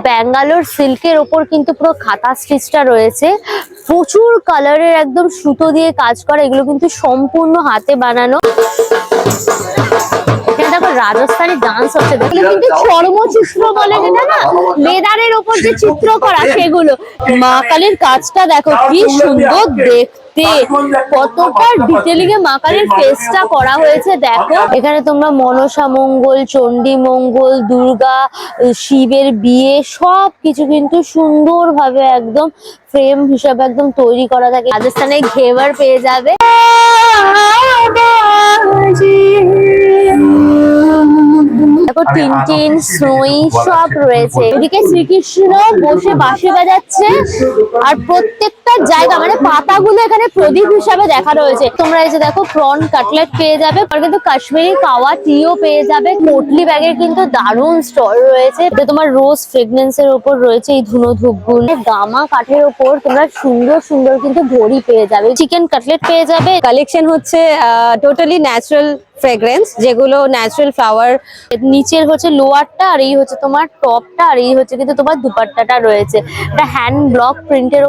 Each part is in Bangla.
ব্যাঙ্গালোর সিল্কের ওপর কিন্তু পুরো খাতা স্টিচটা রয়েছে, প্রচুর কালারের একদম সুতো দিয়ে কাজ করা, এগুলো কিন্তু সম্পূর্ণ হাতে বানানো। এখানে দেখো রাজস্থানি ডান্স হচ্ছে, দেখলে কিন্তু চর্মচিত্র বলে যেটা না, লেদারের ওপর যে চিত্র করা সেগুলো। মা কালীর কাজটা দেখো কি সুন্দর দেখতে, কতটা ডিটেলিং এ মা কালীর ফেসটা করা হয়েছে দেখো। এখানে তোমরা মনসা মঙ্গল, চণ্ডী মঙ্গল, দুর্গা, শিবের বিয়ে সবকিছু কিন্তু সুন্দর ভাবে একদম ফ্রেম হিসাবে একদম তৈরি করা থাকে। রাজস্থানে ঘেভার পেয়ে যাবে। দেখো টিনটিন, স্নোই সব রয়েছে। এদিকে শ্রীকৃষ্ণ বসে বাঁশি বাজাচ্ছে, আর প্রত্যেকটা জায়গা মানে পাতাগুলো এখানে প্রদীপ হিসাবে দেখা রয়েছে। তোমরা এই যে দেখো প্রন কাটলেট পেয়ে যাবে, আর কিন্তু কাশ্মীরি কাওয়া টিও পেয়ে যাবে। পোটলি ব্যাগের কিন্তু দারুণ স্টল রয়েছে। এটা তোমার রোজ ফ্রেগনেন্স এর উপর রয়েছে এই ধুনো ধূপগুলো। গামা কাঠের উপর তোমরা সুন্দর সুন্দর কিন্তু ঘড়ি পেয়ে যাবে। চিকেন কাটলেট পেয়ে যাবে। কালেকশন হচ্ছে টোটালি ন্যাচারাল ফ্রেগ্রেন্স, যেগুলো ন্যাচারাল ফ্লাওয়ার। নিচের হচ্ছে লোয়ারটা, আর এই হচ্ছে তোমার টপটা, আর এই হচ্ছে কিন্তু তোমার দুপাট্টাটা রয়েছে। এটা হ্যান্ড ব্লক প্রিন্টের।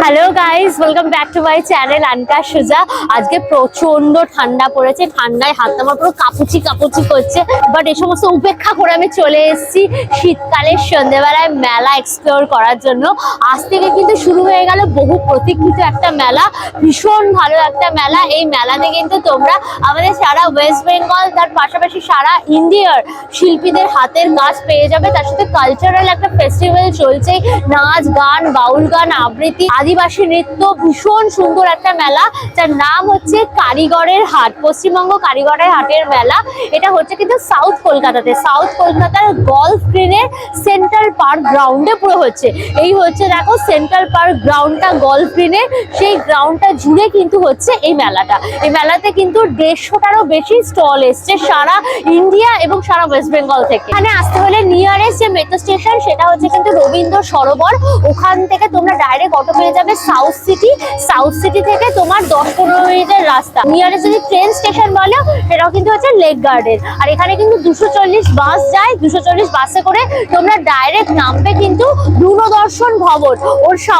Hello guys, welcome back to my channel আনকা সুজা। আজকে প্রচন্ড ঠান্ডা পড়েছে, ঠান্ডায় হাত আমার পুরো কাপুচি কাপুচি করছে, বাট এই সমস্ত উপেক্ষা করে আমি চলে এসেছি শীতকালের সন্ধ্যেবেলায় মেলা এক্সপ্লোর করার জন্য। আজ থেকে কিন্তু শুরু হয়ে গেল বহু প্রতীক্ষিত একটা মেলা, ভীষণ ভালো একটা মেলা। এই মেলাতে কিন্তু তোমরা আমাদের সারা ওয়েস্ট বেঙ্গল, তার পাশাপাশি সারা ইন্ডিয়ার শিল্পীদের হাতের কাজ পেয়ে যাবে। তার সাথে কালচারাল একটা ফেস্টিভ্যাল চলছে, নাচ গান, বাউল গান, আবৃত্তি, আদিবাসী নৃত্য, ভীষণ সুন্দর একটা মেলা যার নাম হচ্ছে কারিগরের হাট, পশ্চিমবঙ্গ কারিগরের হাটের মেলা। এটা হচ্ছে কিন্তু সাউথ কলকাতাতে, সাউথ কলকাতার গলফ গ্রিনের সেন্ট্রাল পার্ক গ্রাউন্ডে পুরো হচ্ছে। এই হচ্ছে দেখো সেন্ট্রাল পার্ক গ্রাউন্ডটা গলফ গ্রিনের, সেই গ্রাউন্ডটা জুড়ে কিন্তু হচ্ছে এই মেলাটা। এই মেলাতে কিন্তু 150টারও বেশি স্টল এসছে সারা ইন্ডিয়া এবং সারা ওয়েস্ট বেঙ্গল থেকে। এখানে আসতে হলে নিয়ারেস্ট যে মেট্রো স্টেশন সেটা হচ্ছে কিন্তু রবীন্দ্র সরোবর। ওখান থেকে তোমরা ডাইরেক্ট অটো পেয়ে যাবে সাউথ সিটি। সাউথ সিটি থেকে তোমার 10-15 মিনিটের রাস্তা। নিয়ারেস্ট যদি ট্রেন স্টেশন বলো সেটাও কিন্তু হচ্ছে লেক গার্ডেন। আর এখানে কিন্তু 240 বাস যায়, 240 বাসে করে তোমরা ডাইরেক্ট নামবে কিন্তু দূরদর্শন ভবন।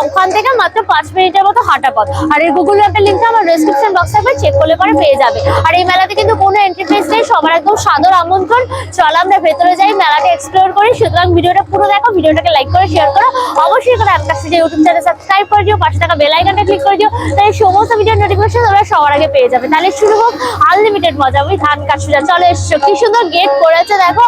ওখান থেকে মাত্র 5 মিনিটের মতো হাঁটা পথ। আর এর গুগল ম্যাপের লিঙ্কটা আমার ডেসক্রিপশন বক্সে একবার চেক করলে পরে পেয়ে যাবে। আর এই মেলাতে কিন্তু কোনো এন্ট্রি ফিস নেই, সবার একদম সাদর আমন্ত্রণ। চল আমরা ভেতরে যাই, মেলাটা এক্সপ্লোর করি। সুতরাং ভিডিওটা পুরো দেখো, ভিডিওটাকে লাইক করে শেয়ার করো, অবশ্যই করে আমার কাছে ইউটিউব চ্যানেল সাবস্ক্রাইব করে দিও, পাশে থাকা বেল আইকনটা ক্লিক করে দিও, তাই সমস্ত ভিডিওর নোটিফিকেশন তোমরা সবার আগে পেয়ে যাবে। তাহলে শুরু হোক আনলিমিটেড মজা। আমি আনকা সুজা চলে এসছো, কি সুন্দর গেট করেছে দেখো।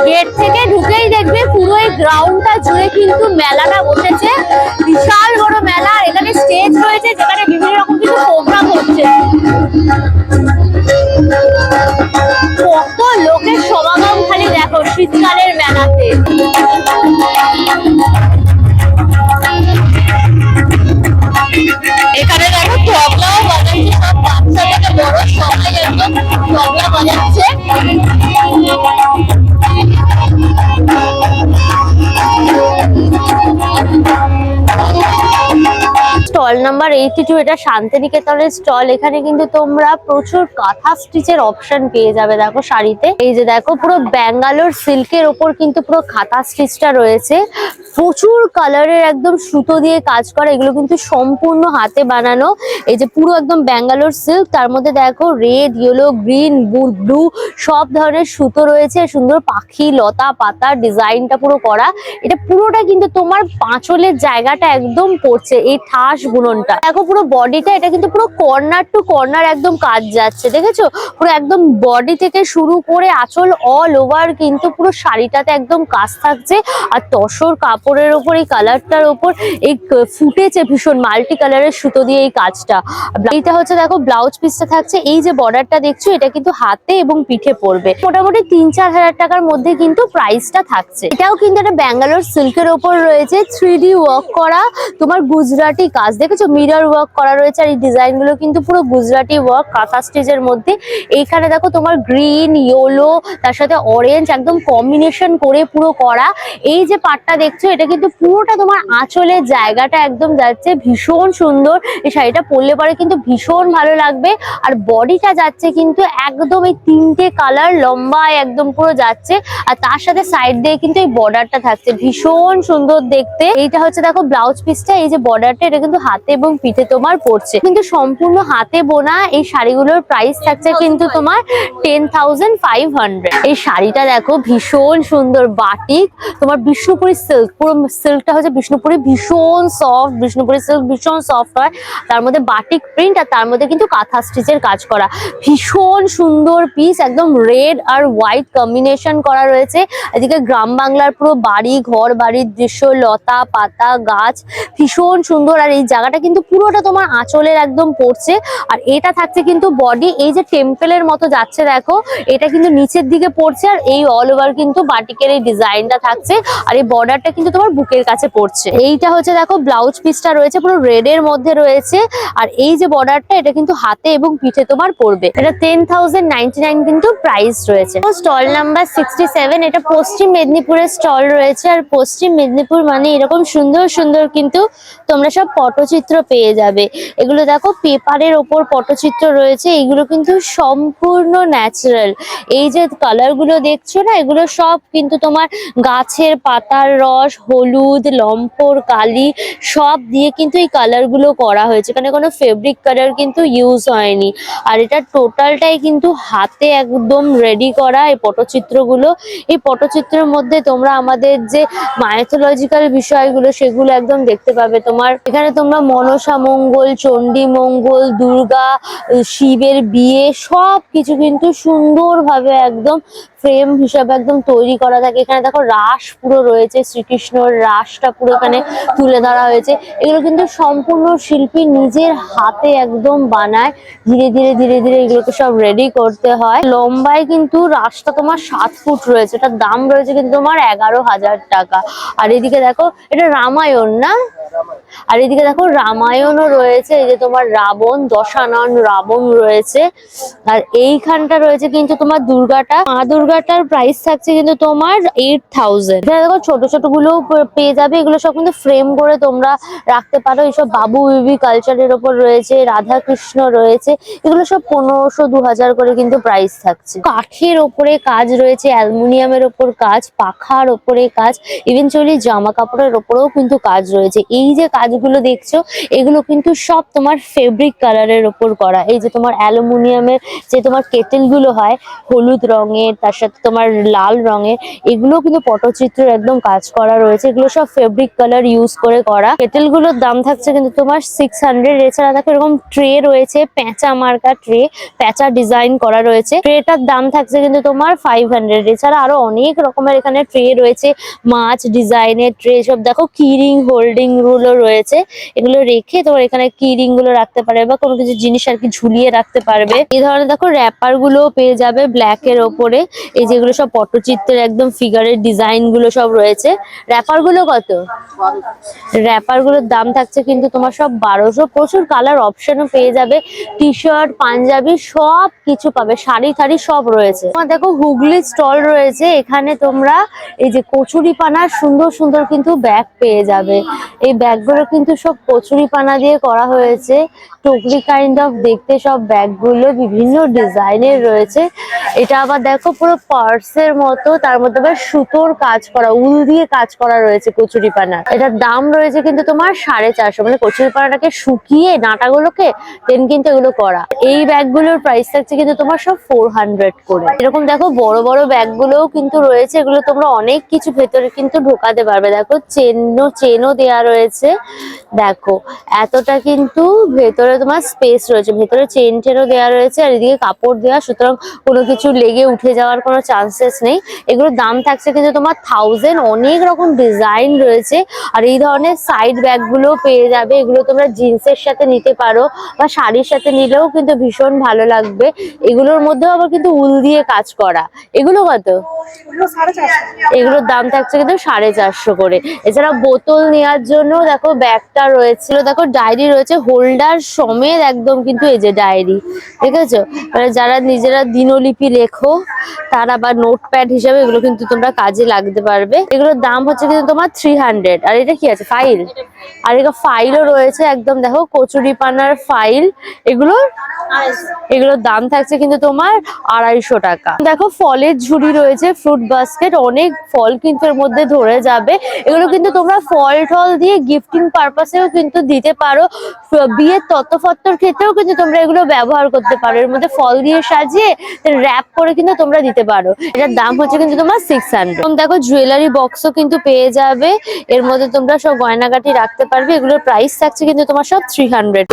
গেট থেকে ঢুকেই দেখবে পুরো এই গ্রাউন্ডটা জুড়ে কিন্তু মেলাটা বসেছে, বিশাল বড় মেলা। এখানে স্টেজ রয়েছে যেখানে বিভিন্ন রকম কিছু প্রোগ্রাম হচ্ছে। কত লোকের সমাগম খালি দেখো শীতকালের মেলাতে। এখানে দেখো তবলাও বাজাচ্ছে, সব বাচ্চা থেকে বড় সবাই একদম তবলা বাজাচ্ছে। স্টল নাম্বার 82, এটা শান্তিনিকেতনের স্টল। এখানে কিন্তু তোমরা প্রচুর কাঁথা স্টিচের অপশন পেয়ে যাবে দেখো শাড়িতে। এই যে দেখো পুরো ব্যাঙ্গালোর সিল্কের ওপর কিন্তু পুরো খাতা স্টিচটা রয়েছে, প্রচুর কালারের একদম সুতো দিয়ে কাজ করা, এগুলো কিন্তু সম্পূর্ণ হাতে বানানো। এই যে পুরো একদম ব্যাঙ্গালোর সিল্ক, তার মধ্যে দেখো রেড, ইয়েলো, গ্রিন, ব্লু সব ধরনের সুতো রয়েছে। সুন্দর পাখি, লতা পাতা ডিজাইনটা পুরো করা। এটা পুরোটা কিন্তু তোমার পাঁচলের জায়গাটা একদম পড়ছে এই ঠাস বুননটা। দেখো পুরো বডিটা, এটা কিন্তু পুরো কর্নার টু কর্নার একদম কাজ যাচ্ছে, দেখেছো? পুরো একদম বডি থেকে শুরু করে আঁচল অল ওভার কিন্তু পুরো শাড়িটাতে একদম কাজ থাকছে। আর তসর কাপড়ের ওপর এই কালারটার ওপর এই ফুটেছে ভীষণ মাল্টি কালারের সুতো দিয়ে এই কাজটা। এইটা হচ্ছে দেখো ব্লাউজ পিসটা থাকছে। এই যে বর্ডারটা দেখছো এটা কিন্তু হাতে এবং পিঠে পড়বে। মোটামুটি 3-4 হাজার টাকার মধ্যে কিন্তু প্রাইসটা থাকছে। এটাও কিন্তু একটা ব্যাঙ্গালোর সিল্কের ওপর রয়েছে, 3D ওয়ার্ক করা তোমার গুজরাটি কাজ। দেখেছো মিরর ওয়ার্ক করা রয়েছে। আর এই ডিজাইন গুলো কিন্তু পুরো গুজরাটি ওয়ার্ক, কাঁথা স্টিচের মধ্যে। এইখানে দেখো তোমার গ্রিন, ইয়েলো, তার সাথে অরেঞ্জ একদম কম্বিনেশন করে পুরো করা। এই যে পাটটা দেখছো এটা কিন্তু পুরোটা তোমার আঁচলের জায়গাটা একদম যাচ্ছে, ভীষণ সুন্দর। এই শাড়িটা পরলে পরে কিন্তু ভীষণ ভালো লাগবে। আর বডিটা যাচ্ছে কিন্তু একদম এই 3টে কালার লম্বায় একদম পুরো যাচ্ছে। আর তার সাথে সাইড দিয়ে কিন্তু এই বর্ডারটা থাকছে, ভীষণ সুন্দর দেখতে। এইটা হচ্ছে দেখো ব্লাউজ পিসটা, এই যে বর্ডারটা এটা কিন্তু হাতে এবং পিঠে তোমার পড়ছে, কিন্তু সম্পূর্ণ হাতে বোনা। এই শাড়িগুলোর প্রাইস থাকছে কিন্তু তোমার 10,500। এই শাড়িটা দেখো ভীষণ সুন্দর, বাটিক তোমার বিষ্ণুপুরি সিল্ক, পুরো সিল্কটা হচ্ছে বিষ্ণুপুরি, ভীষণ সফট। বিষ্ণুপুরি সিল্ক ভীষণ সফট হয়, তার মধ্যে বাটিক প্রিন্ট আর তার মধ্যে কিন্তু কাঁথা স্টিচের কাজ করা, ভীষণ সুন্দর পিস। একদম রেড আর হোয়াইট কম্বিনেশন করা রয়েছে। এদিকে গ্রাম বাংলার পুরো বাড়ি ঘর বাড়ির দৃশ্য, লতা পাতা গাছ, ভীষণ সুন্দর। আর এই জায়গাটা কিন্তু পুরোটা তোমার আঁচলের একদম পড়ছে। আর এটা থাকছে কিন্তু বডি, এই যে টেম্পলের মতো যাচ্ছে দেখো, এটা কিন্তু নিচের দিকে পড়ছে। আর এই অল ওভার কিন্তু বাটিকের এই ডিজাইনটা থাকছে। আর এই বর্ডারটা কিন্তু তোমার বুকের কাছে পড়ছে। এইটা হচ্ছে দেখো ব্লাউজ পিসটা রয়েছে পুরো রেড এর মধ্যে রয়েছে। আর এই যে বর্ডারটা এটা কিন্তু হাতে এবং পিঠে তোমার পড়বে। এটা 10,099 কিন্তু প্রাইস রয়েছে। স্টল নাম্বার 67, এটা পশ্চিম মেদিনীপুরের স্টল রয়েছে। আর পশ্চিম মেদিনীপুর মানে এরকম সুন্দর সুন্দর কিন্তু তোমরা সব পটচিত্র পেয়ে যাবে। এগুলো দেখো পেপারের ওপর পটচিত্র রয়েছে, এগুলো কিন্তু সম্পূর্ণ ন্যাচারাল। এই যে কালার গুলো দেখছো না, এগুলো সব কিন্তু তোমার গাছের পাতার রস, হলুদ, লম্ফর, কালি সব দিয়ে কিন্তু এই কালার গুলো করা হয়েছে। এখানে কোনো ফেব্রিক কালার কিন্তু ইউজ হয়নি। আর এটা টোটালটাই কিন্তু হাতে একদম রেডি করা এই পটচিত্রগুলো। এই পটচিত্রের মধ্যে তোমরা আমাদের যে মাইথোলজিক্যাল বিষয়গুলো সেগুলো একদম দেখতে পাবে। তোমার এখানে তোমরা মনসা মঙ্গল, চণ্ডী মঙ্গল, দুর্গা, শিবের বিয়ে সব কিছু কিন্তু সুন্দরভাবে একদম ফ্রেম হিসাবে একদম তৈরি করা থাকে। এখানে দেখো রাস পুরো রয়েছে, শ্রীকৃষ্ণর রাসটা পুরো এখানে তুলে ধরা হয়েছে। এগুলো কিন্তু সম্পূর্ণ শিল্পী নিজের হাতে একদম বানায়। ধীরে ধীরে ধীরে ধীরে এগুলোকে সব রেডি করতে হয়। লম্বায় কিন্তু রাসটা তোমার 7 ফুট রয়েছে, এটার দাম রয়েছে কিন্তু তোমার 11,000 টাকা। আর এদিকে দেখো এটা রামায়ণ না, আর এদিকে দেখো রামায়ণও রয়েছে। এই যে তোমার রাবণ, দশানন রাবণ রয়েছে। আর এইখানটা রয়েছে কিন্তু তোমার দুর্গাটা, মা দুর্গাটার প্রাইস থাকছে কিন্তু তোমার 8,000। এখানে দেখো ছোট ছোট গুলো পেয়ে যাবে, এগুলো সব কিন্তু ফ্রেম করে তোমরা রাখতে পারো। এইসব বাবু বেবি কালচারের ওপর রয়েছে, রাধা কৃষ্ণ রয়েছে, এগুলো সব 1500-2000 করে কিন্তু প্রাইস থাকছে। কাঠের ওপরে কাজ রয়েছে, অ্যালুমিনিয়ামের ওপর কাজ, পাখার ওপরে কাজ, ইভেনচুয়ালি জামা কাপড়ের ওপরেও কিন্তু কাজ রয়েছে। এই যে কাজগুলো দেখছো এগুলো কিন্তু সব তোমার ফেব্রিক কালারের ওপর করা। এই যে তোমার অ্যালুমিনিয়ামের যে তোমার কেটেল গুলো হয় হলুদ রঙের, তার সাথে তোমার লাল রঙের, এগুলো কিন্তু পটচিত্রের একদম কাজ করা রয়েছে। এগুলো সব ফেব্রিক কালার ইউজ করে করা। কেটেল গুলোর দাম থাকছে কিন্তু তোমার 600। এছাড়া দেখো এরকম ট্রে রয়েছে, পেঁচা মার্কা ট্রে, পেঁচা ডিজাইন করা রয়েছে। ট্রেটার দাম থাকছে কিন্তু তোমার 500। এছাড়া আরো অনেক রকমের এখানে ট্রে রয়েছে, মাছ ডিজাইনের ট্রে, সব দেখো কিরিং হোল্ডিং গুলো রয়েছে। এগুলো রেখে তোমার এখানে কিরিং গুলো রাখতে পারবে বা কোনো কিছু জিনিস আর কি ঝুলিয়ে রাখতে পারবে। এই ধরনের দেখো র্যাপার গুলো পেয়ে যাবে ব্ল্যাক এর ওপরে। এই যেগুলো সব পটচিত্রের একদম ফিগারের ডিজাইন গুলো সব রয়েছে। র্যাপার গুলো কত? র্যাপার গুলোর দাম থাকছে কিন্তু তোমার সব 1200। প্রচুর কালার অপশনও পেয়ে যাবে, টি শার্ট, পাঞ্জাবি সব কিছু পাবে, শাড়ি থাড়ি সব রয়েছে। তোমার দেখো হুগলি স্টল রয়েছে, এখানে তোমরা এই যে কচুরি পানার সুন্দর সুন্দর কিন্তু ব্যাগ পেয়ে যাবে। এই ব্যাগগুলো কিন্তু সব কচুরি পানা দিয়ে করা হয়েছে, টুকরি কাইন্ড অফ দেখতে সব ব্যাগগুলো বিভিন্ন ডিজাইনের রয়েছে। এটা আবার দেখো পুরো পার্সের মতো, তার মধ্যে আবার সুতোর কাজ করা, উল দিয়ে কাজ করা রয়েছে কচুরি পানা। এটার দাম রয়েছে কিন্তু তোমার 450, মানে কচুরি পানাটাকে শুকিয়ে ডাঁটাগুলোকে দেন কিন্তু এগুলো করা। এই ব্যাগগুলোর প্রাইস থাকছে কিন্তু তোমার সব 400 করে। এরকম দেখো বড় বড় ব্যাগগুলোও কিন্তু রয়েছে, এগুলো তোমরা অনেক কিছু ভেতরে কিন্তু ঢোকাতে পারবে। দেখো চেনও দেয়া রয়েছে, দেখো এতটা কিন্তু ভেতরে তোমার স্পেস রয়েছে, ভেতরে চেনও দেওয়া রয়েছে আর এদিকে কাপড় দেওয়া, সুতরাং কোনো কিছু লেগে উঠে যাওয়ার কোনো চান্সেস নেই। এগুলোর দাম থাকছে কিন্তু তোমার 1000। অনেক রকম ডিজাইন রয়েছে। আর এই ধরনের সাইড ব্যাগ গুলো পেয়ে যাবে, এগুলো তোমরা জিন্সের সাথে নিতে পারো বা শাড়ির সাথে নিলেও কিন্তু ভীষণ ভালো লাগবে। এগুলোর মধ্যেও আবার কিন্তু উল দিয়ে কাজ করা। এগুলো কত? এগুলোর দাম থাকছে কিন্তু 450 করে। এছাড়া বোতল নেওয়ার জন্য জন্য দেখো ব্যাগটা রয়েছে, দেখো ডায়েরি রয়েছে হোল্ডার সমেত একদম, কিন্তু এই যে ডায়েরি, ঠিক আছে? মানে যারা নিজেরা দিনলিপি লেখো তারা বা নোটপ্যাড হিসাবে এগুলো কিন্তু তোমরা কাজে লাগতে পারবে। এগুলোর দাম হচ্ছে কিন্তু তোমার 300। আর এটা কি আছে? ফাইল। আর এটা ফাইলও রয়েছে একদম, দেখো কচুরিপানার ফাইল। এগুলোর দাম থাকছে কিন্তু তোমার 250 টাকা। দেখো ফলের ঝুড়ি রয়েছে, ফ্রুট বাস্কেট, অনেক ফল কিন্তু এর মধ্যে ধরে যাবে। এগুলো কিন্তু তোমরা ফল টল দিয়ে গিফটিং পারপাসেও কিন্তু দিতে পারো, বিয়ের তত্ত্বফত্তর ক্ষেত্রেও কিন্তু তোমরা এগুলো ব্যবহার করতে পারো। এর মধ্যে ফল দিয়ে সাজিয়ে র্যাপ করে কিন্তু তোমরা দিতে পারো। এটার দাম হচ্ছে কিন্তু তোমার 600। দেখো জুয়েলারি বক্সও কিন্তু পেয়ে যাবে, এর মধ্যে তোমরা সব গয়নাগাটি রাখতে পারবে। এগুলোর প্রাইস থাকছে কিন্তু তোমার সব 300।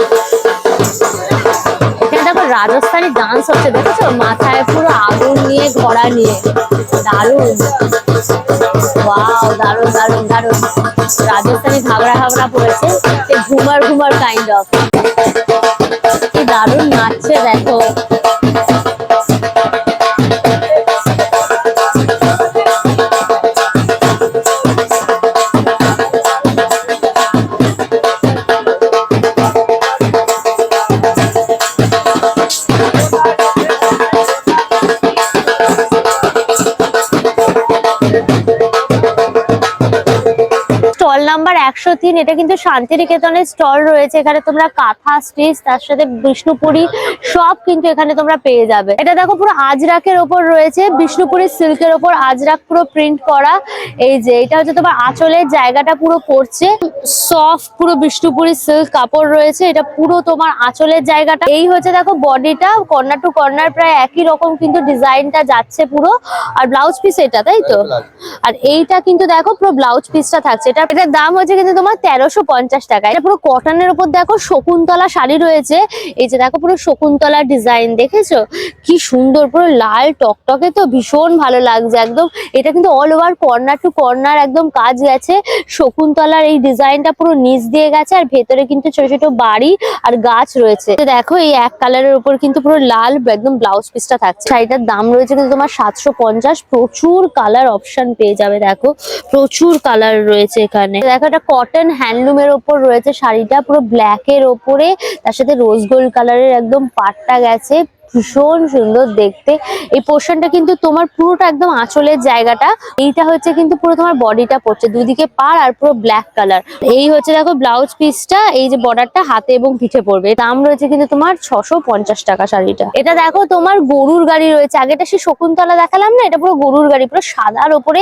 এখানে দেখো রাজস্থানি ডান্স হচ্ছে, দেখেছো? মাথায় পুরো আগুন নিয়ে, ঘোড়া নিয়ে, দারুণ। ওয়াও, দারুণ দারুণ দারুণ। রাজস্থানি ঘাগরা ঘাগরা পড়েছে, ঘুমার ঘুমার কাইন্ড অফ। কি দারুণ নাচছে দেখো। স্টল নাম্বার 103, এটা কিন্তু শান্তিনিকেতনের স্টল রয়েছে। এখানে তোমরা কাঁথা স্টিচ, তার সাথে বিষ্ণুপুরি সব কিন্তু এখানে তোমরা পেয়ে যাবে। এটা দেখো পুরো আজরাকের ওপর রয়েছে, বিষ্ণুপুরি সিল্কের ওপর আজরাক পুরো প্রিন্ট করা। এই যে এটা হচ্ছে তোমার আঁচলের জায়গাটা পুরো পড়ছে সফট, পুরো বিষ্ণুপুরি সিল্ক কাপড় রয়েছে। এটা পুরো তোমার আঁচলের জায়গাটা। এই হচ্ছে দেখো বডিটা, কর্নার টু কর্নার প্রায় একই রকম কিন্তু ডিজাইনটা যাচ্ছে পুরো। আর ব্লাউজ পিস এটা, তাই তো? আর এইটা কিন্তু দেখো পুরো ব্লাউজ পিসটা থাকছে। এটার দাম হচ্ছে কিন্তু তোমার 1350 টাকা। এটা পুরো কটনের উপর দেখো শকুন্তলা শাড়ি রয়েছে। এই যে দেখো পুরো শকুন্তলা ডিজাইন, দেখেছো কি সুন্দর, পুরো লাল টকটকে, তো ভীষণ ভালো লাগছে একদম। এটা কিন্তু all over corner to corner একদম কাজ গেছে। শকুন্তলার এই ডিজাইনটা পুরো নিচ দিয়ে গেছে, আর ভেতরে কিন্তু ছোট ছোট বাড়ি আর গাছ রয়েছে। দেখো এই এক কালারের উপর কিন্তু পুরো লাল একদম ব্লাউজ পিসটা থাকছে। শাড়িটার দাম রয়েছে কিন্তু তোমার 750। প্রচুর কালার অপশন পেয়ে যাবে, দেখো প্রচুর কালার রয়েছে এখানে। দেখো এটা কটন হ্যান্ডলুমের ওপর রয়েছে শাড়িটা, পুরো ব্ল্যাক এর ওপরে তার সাথে রোজ গোল্ড কালারের একদম পাটটা গেছে, ভীষণ সুন্দর দেখতে। এই পোর্শনটা কিন্তু তোমার পুরোটা একদম আঁচলের জায়গাটা। এইটা হচ্ছে কিন্তু পুরো তোমার বডিটা পড়ছে, দুদিকে পাড় আর পুরো ব্ল্যাক কালার। এই হচ্ছে দেখো ব্লাউজ পিসটা, এই যে বর্ডারটা হাতে এবং পিঠে পড়বে। দাম রয়েছে কিন্তু তোমার 650 টাকা শাড়িটা। এটা দেখো তোমার গরুর গাড়ি রয়েছে। আগেটা সে শকুন্তলা দেখালাম না, এটা পুরো গরুর গাড়ি, পুরো সাদার ওপরে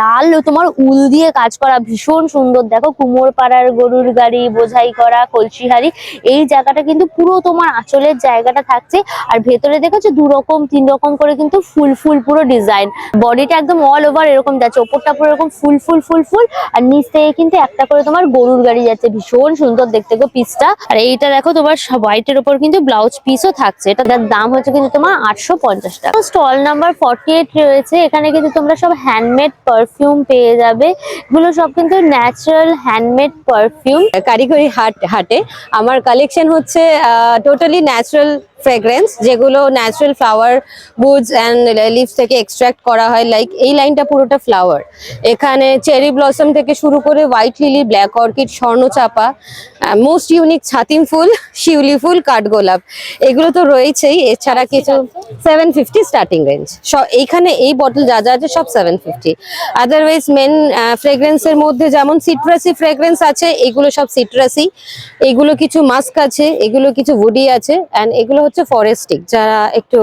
লাল তোমার উল দিয়ে কাজ করা, ভীষণ সুন্দর। দেখো কুমোর পাড়ার গরুর গাড়ি, বোঝাই করা কলসিহারি। এই জায়গাটা কিন্তু পুরো তোমার আঁচলের জায়গাটা থাকছে। আর ভেতরে দেখেছো 2 রকম 3 রকম করে কিন্তু ফুল ফুল পুরো ডিজাইন। বডিটা একদম অল ওভার এরকম যাচ্ছে, ওপরটা পুরো এরকম ফুল ফুল ফুল ফুল, আর নিচ থেকে কিন্তু একটা করে তোমার গরুর গাড়ি যাচ্ছে। ভীষণ সুন্দর দেখতে গো পিসটা। আর এইটা দেখো তোমার হোয়াইটের ওপর কিন্তু ব্লাউজ পিসও থাকছে। এটার দাম হচ্ছে কিন্তু তোমার 850 টাকা। স্টল নাম্বার 48 রয়েছে। এখানে কিন্তু তোমরা সব হ্যান্ডমেড পারফিউম পেয়ে যাবে। এগুলো সব কিন্তু ন্যাচারাল হ্যান্ডমেড পারফিউম। কারিগরি হাটে আমার কালেকশন হচ্ছে টোটালি ন্যাচারাল ফ্রেগ্রেন্স, যেগুলো ন্যাচারাল ফ্লাওয়ার বুডস অ্যান্ড লিভস থেকে এক্সট্রাক্ট করা হয়। লাইক এই লাইনটা পুরোটা ফ্লাওয়ার। এখানে চেরি ব্লসম থেকে শুরু করে হোয়াইট লিলি, ব্ল্যাক অর্কিড, স্বর্ণচাপা, মোস্ট ইউনিক ছাতিম ফুল, শিউলি ফুল, কাঠগোলাপ, এগুলো তো রয়েছেই। এছাড়া কিছু 750 স্টার্টিং রেঞ্জ। এইখানে এই বটল যা যা আছে সব 750। আদারওয়াইজ মেন ফ্রেগ্রেন্সের মধ্যে যেমন সিট্রাসি ফ্রেগ্রেন্স আছে, এগুলো সব সিট্রাসি। এগুলো কিছু মাস্ক আছে, এগুলো কিছু উডি আছে, অ্যান্ড এগুলো হচ্ছে ফরেস্টিক, যারা একটু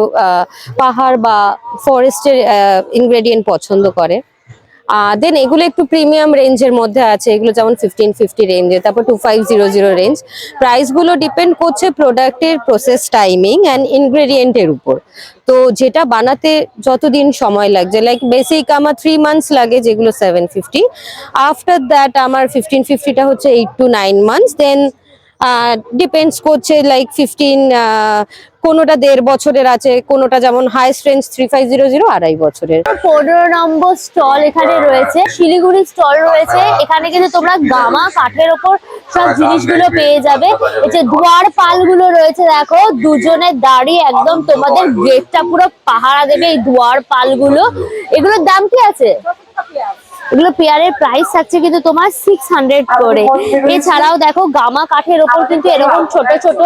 পাহাড় বা ফরেস্টের ইনগ্রেডিয়েন্ট পছন্দ করে। দেন এগুলো একটু প্রিমিয়াম রেঞ্জের মধ্যে আছে, এগুলো যেমন 1550 রেঞ্জে, তারপর 2500 রেঞ্জ। প্রাইসগুলো ডিপেন্ড করছে প্রোডাক্টের প্রসেস টাইমিং অ্যান্ড ইনগ্রেডিয়েন্টের উপর। তো যেটা বানাতে যতদিন সময় লাগছে, লাইক বেসিক আমার 3 মান্থস লাগে, যেগুলো 750। আফটার দ্যাট আমার 1550টা হচ্ছে 8 to 9 মান্থস। দেন ডিপেন্ডস করছে, লাইক 15 কোনোটা 1.5 বছরের আছে, কোনোটা যেমন হাইস্ট রেঞ্জ 3500 2.5 বছরের। 15 নম্বর স্টল এখানে রয়েছে, শিলিগুড়ি স্টল রয়েছে। এখানে কিন্তু তোমরা গামা কাঠের ওপর সব জিনিসগুলো পেয়ে যাবে। এই যে দুয়ার পালগুলো রয়েছে, দেখো দুজনে দাঁড়িয়ে একদম তোমাদের গেটটা পুরো পাহারা দেবে এই দুয়ার পালগুলো। এগুলোর দাম কি আছে? এগুলো পেয়ারের প্রাইস থাকছে কিন্তু তোমার 600 করে। এছাড়াও দেখো গামা কাঠের ওপর কিন্তু এরকম ছোট ছোট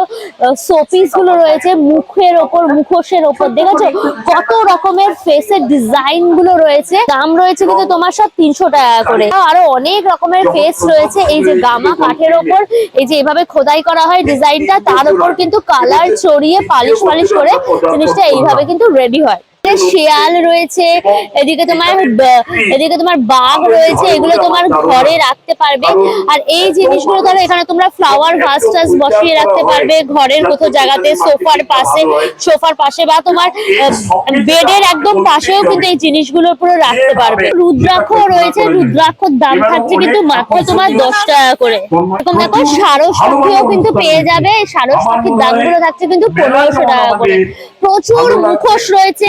শোপিস গুলো রয়েছে, মুখের ওপর, মুখোশের ওপর দেখেছো কত রকমের ফেসের ডিজাইন গুলো রয়েছে। দাম রয়েছে কিন্তু তোমার সব 300 টাকা করে। আরো অনেক রকমের ফেস রয়েছে। এই যে গামা কাঠের ওপর এই যে এভাবে খোদাই করা হয় ডিজাইনটা, তার উপর কিন্তু কালার চড়িয়ে পালিশ করে জিনিসটা এইভাবে কিন্তু রেডি হয়। শিয়াল রয়েছে, এদিকে তোমার বাঘ রয়েছে, এগুলো তোমার ঘরে রাখতে পারবে। আর এই জিনিসগুলো ধরো এখানে তোমরা ফ্লাওয়ার ভাস টাস বসিয়ে রাখতে পারবে ঘরের কোথাও জায়গাতে, সোফার পাশে বা তোমার বেডের একদম পাশেও কিন্তু এই জিনিসগুলো পুরো রাখতে পারবে। রুদ্রাক্ষ রয়েছে, রুদ্রাক্ষর দাম থাকছে কিন্তু মাত্র তোমার 10 টাকা করে। এরকম দেখো সারস পাখিও কিন্তু পেয়ে যাবে, সারস পাখির দামগুলো থাকছে কিন্তু 1500 টাকা করে। প্রচুর মুখোশ রয়েছে,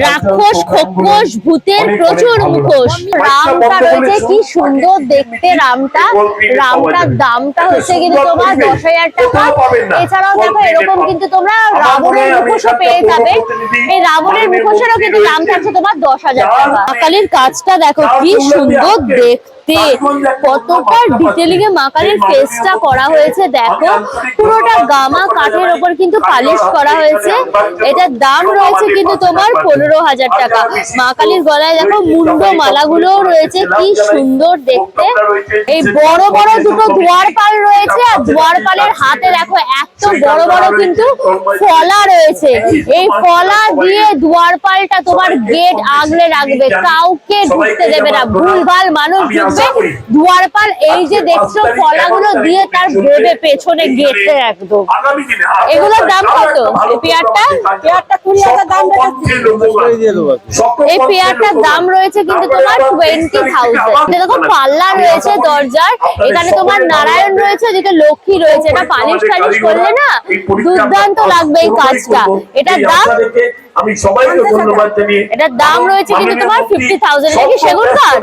রাক্ষস, খোকস, ভূতের প্রচুর মুখোশ। রামটা রয়েছে, কি সুন্দর দেখতে রামটার দামটা হচ্ছে কিন্তু তোমার 10,000 টাকা। এছাড়াও দেখো এরকম কিন্তু তোমরা রাবণের মুখোশও পেয়ে যাবে। এই রাবণের মুখোশেরও কিন্তু দাম থাকছে তোমার 10,000 টাকা। মা কালীর কাজটা দেখো কি সুন্দর দেখতে, কতটা ডিটেলিং এ মা কালীর ফেসটা করা হয়েছে। দেখো পুরোটা গামা কাঠের ওপর কিন্তু পালিশ করা হয়েছে। এটার দাম রয়েছে কিন্তু তোমার 15,000 টাকা। মা কালীর গলায় দেখো মুন্ড মালাগুলোও রয়েছে, কি সুন্দর দেখতে। এই বড় বড় দুটো দুয়ারপাল রয়েছে, আর দুয়ারপালের হাতে দেখো এত বড় বড় কিন্তু ফলা রয়েছে। এই ফলা দিয়ে দুয়ারপালটা তোমার গেট আগলে রাখবে, কাউকে ঢুকতে দেবে না, ভুলভাল মানুষ ঢুকবে দুয়ারপাল এই যে দেখছো ফলাগুলো দিয়ে তার ভেবে পেছনে গেটে একদম। এগুলোর দাম কত? এই পেয়ারটা 20,000 দাম রয়েছে। এই পেয়ারটার দাম রয়েছে কিন্তু তোমার 20,000। দেখো পাল্লা রয়েছে দরজার, এখানে তোমার নারায়ণ রয়েছে, এদিকে লক্ষ্মী রয়েছে। এটা পালিশ করলে না দুর্দান্ত লাগবে এই কাজটা। এটার দাম আমি সবাইকে ধন্যবাদ জানিয়ে এটার দাম রয়েছে কিন্তু তোমার 50,000। এটা কি সেগুন কাঠ?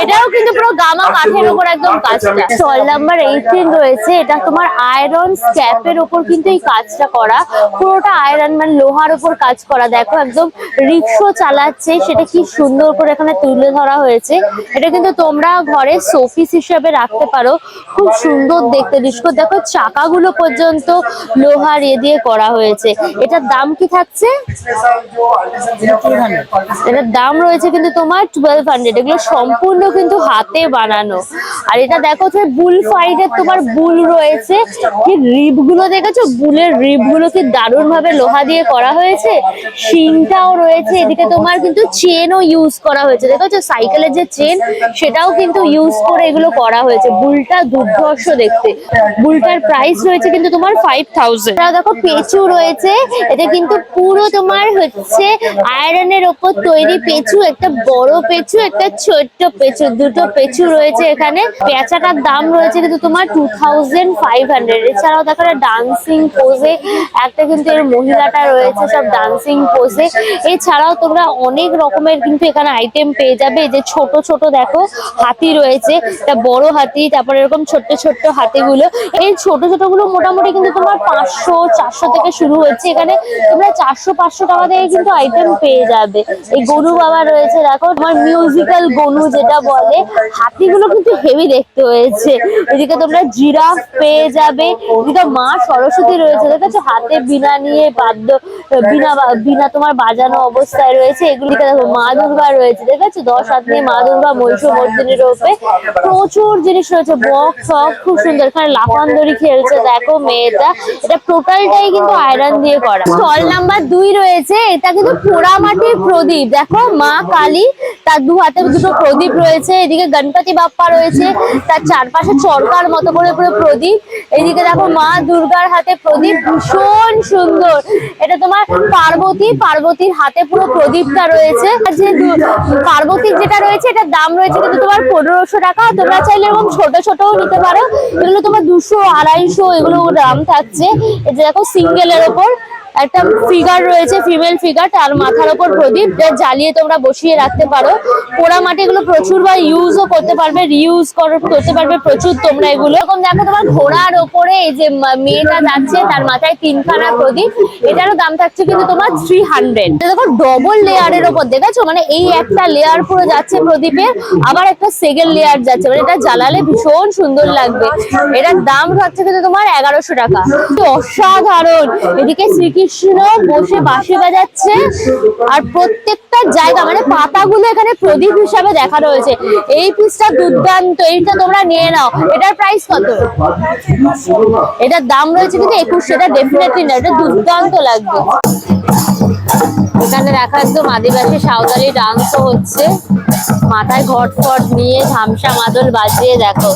এটাও কিন্তু পুরো গামা কাঠের উপর একদম কাজটা। স্টল নাম্বার 18 রয়েছে, এটা তোমার আয়রন স্ক্যাপের উপর কিন্তু এই কাজটা করা, পুরোটা আয়রন মানে লোহার উপর কাজ করা। দেখো একদম রিক্সো চালাচ্ছে, সেটা কি সুন্দর করে এখানে তুলে ধরা হয়েছে। এটা কিন্তু তোমরা ঘরে শোপিস হিসেবে রাখতে পারো, খুব সুন্দর দেখতে। দেখো চাকাগুলো পর্যন্ত লোহার দিয়ে করা হয়েছে। এটার দাম কি থাকছে? এটার দাম রয়েছে কিন্তু তোমার 1200। এগুলো সম্পূর্ণ কিন্তু হাতে বানানো। আর এটা দেখো বুল ফাইটের তোমার বুল রয়েছে, কি রিব গুলো দেখেছো? বুলের রিব গুলো কি দারুণ ভাবে লোহা দিয়ে করা হয়েছে। শিংটাও রয়েছে, এদিকে তোমার কিন্তু চেনও ইউজ করা হয়েছে। দেখেছো সাইকেলের যে চেন সেটাও কিন্তু ইউজ করে এগুলো করা হয়েছে। বুলটা দুর্ধর্ষ দেখতে। বুলটার প্রাইস রয়েছে কিন্তু তোমার 5,000। দেখো পেঁচু রয়েছে, এটা কিন্তু পুরো তোমার হচ্ছে আয়রনের ওপর তৈরি পেঁচু। একটা বড় পেঁচু, একটা ছোট্ট পেঁচু, দুটো পেঁচু রয়েছে এখানে। পেঁচাটার দাম রয়েছে কিন্তু তোমার 2,500। এছাড়াও দেখো ডান্সিং পোজে একটা কিন্তু এর মহিলাটা রয়েছে, সব ডান্সিং পোজে। এছাড়াও তোমরা অনেক রকমের কিন্তু এখানে আইটেম পেয়ে যাবে। এই যে ছোট ছোট দেখো হাতি রয়েছে, একটা বড় হাতি, তারপর এরকম ছোট্ট ছোট্ট হাতিগুলো। এই ছোট ছোট গুলো মোটামুটি কিন্তু তোমার 500-400 থেকে শুরু হচ্ছে। এখানে তোমরা 400-500 টাকা থেকে কিন্তু আইটেম পেয়ে যাবে। এই গরু বাবা রয়েছে, দেখো তোমার মিউজিক্যাল গরু যেটা বলে। হাতিগুলো কিন্তু হেভি দেখতে হয়েছে। এদিকে তোমরা জিরাফ পেয়ে যাবে, এদিকে মা সরস্বতী রয়েছে, দেখেছো হাতে বীণা নিয়ে বীণা তোমার বাজানো অবস্থায় রয়েছে। এগুলিকে দেখো মা দুর্গা রয়েছে, দেখেছো 10 হাত নিয়ে মা দুর্গা মহিষমর্দিনীর রূপে। প্রচুর জিনিস রয়েছে, বক্স সব খুব সুন্দর। এখানে লাফান্দরি খেলছে দেখো মেয়েটা। এটা টোটালটাই কিন্তু আয়রন দিয়ে করা। স্টল নাম্বার 2 রয়েছে, এটা কিন্তু পোড়ামাটির প্রদীপ। দেখো মা কালী, তার দু হাতে দুটো প্রদীপ রয়েছে। এদিকে গণপতি বাপ্পা রয়েছে, তার চারপাশে চরকার মতো করে পুরো প্রদীপ। এদিকে দেখো মা দুর্গার হাতে প্রদীপ, ভীষণ সুন্দর। এটা তোমার পার্বতীর হাতে পুরো প্রদীপটা রয়েছে। আর যে পার্বতীর যেটা রয়েছে এটার দাম রয়েছে কিন্তু তোমার 1500 টাকা। তোমরা চাইলে এরকম ছোট ছোটও নিতে পারো, এগুলো তোমার 200-250 এগুলো দাম থাকছে। এই যে দেখো সিঙ্গেলের ওপর একটা ফিগার রয়েছে, ফিমেল ফিগার, তার মাথার ওপর প্রদীপ, যা জ্বালিয়ে তোমরা বসিয়ে রাখতে পারো। পোড়া মাটি এগুলো প্রচুর বা ইউজও করতে পারবে, রিইউজ করতে পারবে প্রচুর তোমরা এগুলো। এরকম দেখো তোমার ঘোড়ার ওপরে এই যে মেয়েটা যাচ্ছে, তার মাথায় 3খানা প্রদীপ, এটারও দাম থাকছে কিন্তু তোমার 300। দেখো ডবল লেয়ারের ওপর, দেখেছো, মানে এই একটা লেয়ার পুরো যাচ্ছে প্রদীপের, আবার একটা সেকেন্ড লেয়ার যাচ্ছে, মানে এটা জ্বালালে ভীষণ সুন্দর লাগবে। এটার দাম থাকছে কিন্তু তোমার 1100 টাকা। অসাধারণ। এদিকে শ্রীকৃষ্ণ বসে বাঁশি বাজাচ্ছে, আর প্রত্যেকটা জায়গা মানে পাতাগুলো এখানে প্রদীপ হিসাবে দেখানো হয়েছে। এই পিসটা দুর্দান্ত, এইটা তোমরা নিয়ে নাও। এটার প্রাইস কত? এটার দাম রয়েছে কিন্তু 2100। এটা ডেফিনেটলি না, এটা দুর্দান্ত লাগবে। এখানে দেখা একদম আদিবাসী সাঁওতালি ডান্সও হচ্ছে, মাথায় ঘট ফট নিয়ে ধামসা মাদল বাজিয়ে দেখো